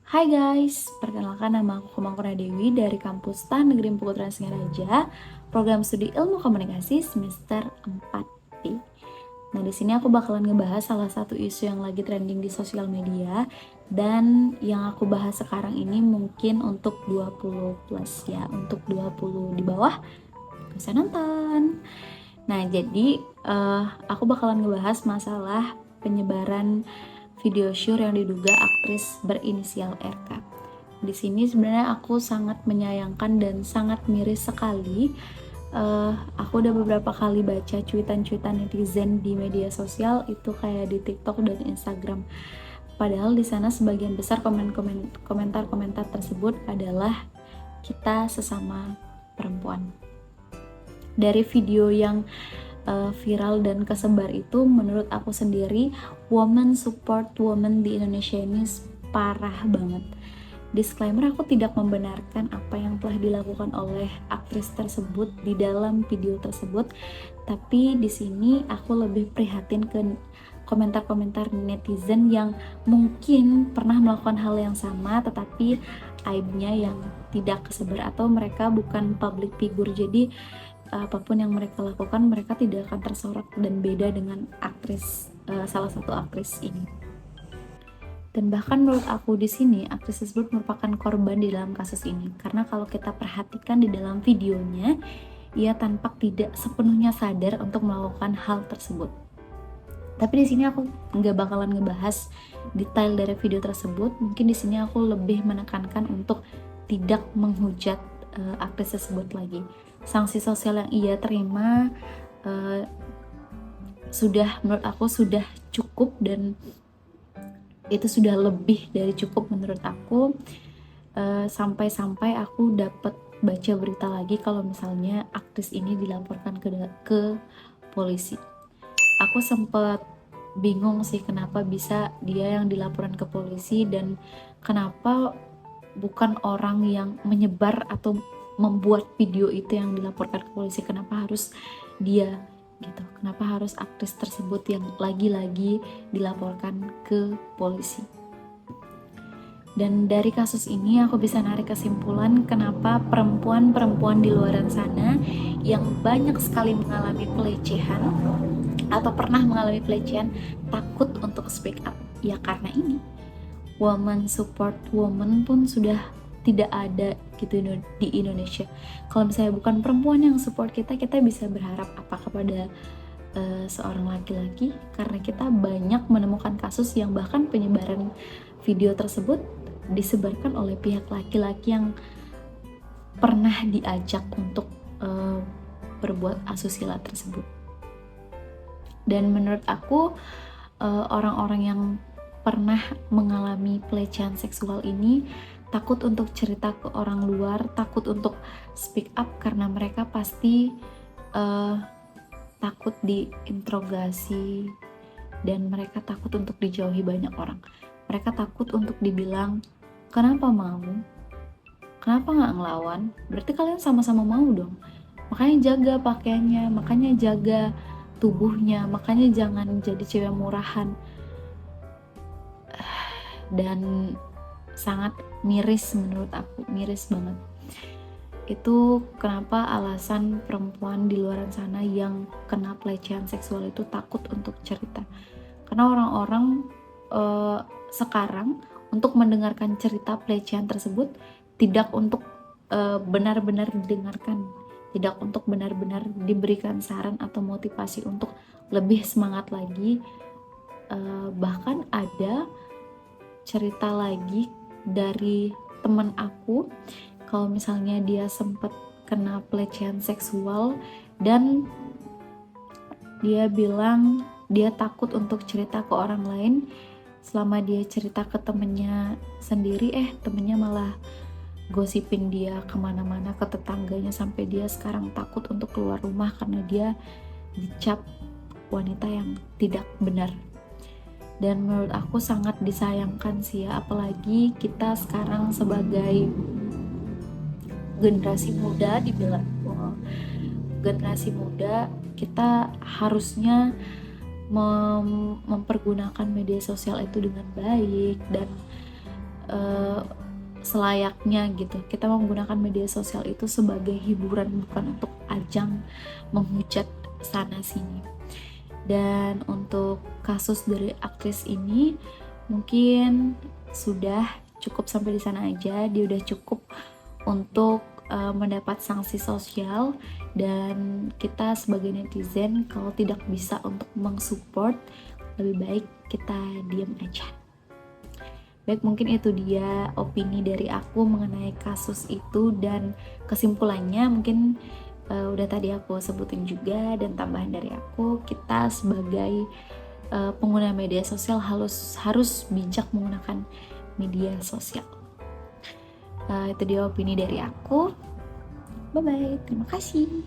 Hai guys, perkenalkan nama aku Kemangkuna Dewi dari kampus Tahan Negeri Putra Singaraja, program studi Ilmu Komunikasi semester 4B. Nah, di sini aku bakalan ngebahas salah satu isu yang lagi trending di sosial media dan yang aku bahas sekarang ini mungkin untuk 20 plus ya, untuk 20 di bawah bisa nonton. Nah, jadi aku bakalan ngebahas masalah penyebaran video syur yang diduga aktris berinisial RK. Di sini sebenarnya aku sangat menyayangkan dan sangat miris sekali. Aku udah beberapa kali baca cuitan-cuitan netizen di media sosial itu kayak di TikTok dan Instagram. Padahal di sana sebagian besar komentar-komentar tersebut adalah kita sesama perempuan. Dari video yang viral dan kesebar itu, menurut aku sendiri, woman support woman di Indonesia ini parah banget. Disclaimer, aku tidak membenarkan apa yang telah dilakukan oleh aktris tersebut di dalam video tersebut, tapi di sini aku lebih prihatin ke komentar-komentar netizen yang mungkin pernah melakukan hal yang sama tetapi aibnya yang tidak kesebar atau mereka bukan public figure, jadi apapun yang mereka lakukan mereka tidak akan tersorot dan beda dengan aktris salah satu aktris ini. Dan bahkan menurut aku di sini aktris tersebut merupakan korban di dalam kasus ini, karena kalau kita perhatikan di dalam videonya ia tampak tidak sepenuhnya sadar untuk melakukan hal tersebut. Tapi di sini aku nggak bakalan ngebahas detail dari video tersebut. Mungkin di sini aku lebih menekankan untuk tidak menghujat aktris tersebut lagi. Sanksi sosial yang ia terima sudah, menurut aku sudah cukup, dan itu sudah lebih dari cukup menurut aku. Sampai-sampai aku dapat baca berita lagi kalau misalnya aktris ini dilaporkan ke polisi. Aku sempat bingung sih kenapa bisa dia yang dilaporkan ke polisi dan kenapa bukan orang yang menyebar atau membuat video itu yang dilaporkan ke polisi. Kenapa harus dia gitu? Kenapa harus aktris tersebut yang lagi-lagi dilaporkan ke polisi? Dan dari kasus ini aku bisa narik kesimpulan kenapa perempuan-perempuan di luar sana yang banyak sekali mengalami pelecehan atau pernah mengalami pelecehan takut untuk speak up. Ya karena ini, woman support woman pun sudah tidak ada gitu di Indonesia. Kalau misalnya bukan perempuan yang support kita bisa berharap apa kepada seorang laki-laki? Karena kita banyak menemukan kasus yang bahkan penyebaran video tersebut disebarkan oleh pihak laki-laki yang pernah diajak untuk berbuat asusila tersebut. Dan menurut aku orang-orang yang pernah mengalami pelecehan seksual ini takut untuk cerita ke orang luar, takut untuk speak up karena mereka pasti takut diinterogasi dan mereka takut untuk dijauhi banyak orang. Mereka takut untuk dibilang, kenapa mau? Kenapa nggak ngelawan? Berarti kalian sama-sama mau dong. Makanya jaga pakaiannya, makanya jaga tubuhnya, makanya jangan jadi cewek murahan. Dan sangat miris menurut aku, miris banget. Itu kenapa alasan perempuan di luar sana yang kena pelecehan seksual itu takut untuk cerita. Karena orang-orang sekarang untuk mendengarkan cerita pelecehan tersebut tidak untuk benar-benar didengarkan, tidak untuk benar-benar diberikan saran atau motivasi untuk lebih semangat lagi. Bahkan ada cerita lagi dari teman aku, kalau misalnya dia sempat kena pelecehan seksual dan dia bilang dia takut untuk cerita ke orang lain. Selama dia cerita ke temennya sendiri, temennya malah gosipin dia kemana-mana ke tetangganya, sampai dia sekarang takut untuk keluar rumah karena dia dicap wanita yang tidak benar. Dan menurut aku sangat disayangkan sih ya, apalagi kita sekarang sebagai generasi muda, dibilang generasi muda, kita harusnya mempergunakan media sosial itu dengan baik dan eh, selayaknya gitu. Kita menggunakan media sosial itu sebagai hiburan, bukan untuk ajang menghujat sana sini. Dan untuk kasus dari aktris ini mungkin sudah cukup sampai di sana aja. Dia udah cukup untuk mendapat sanksi sosial, dan kita sebagai netizen kalau tidak bisa untuk mensupport, lebih baik kita diam aja. Baik, mungkin itu dia opini dari aku mengenai kasus itu, dan kesimpulannya mungkin udah tadi aku sebutin juga, dan tambahan dari aku, kita sebagai pengguna media sosial harus bijak menggunakan media sosial. Itu dia opini dari aku. Bye bye, terima kasih.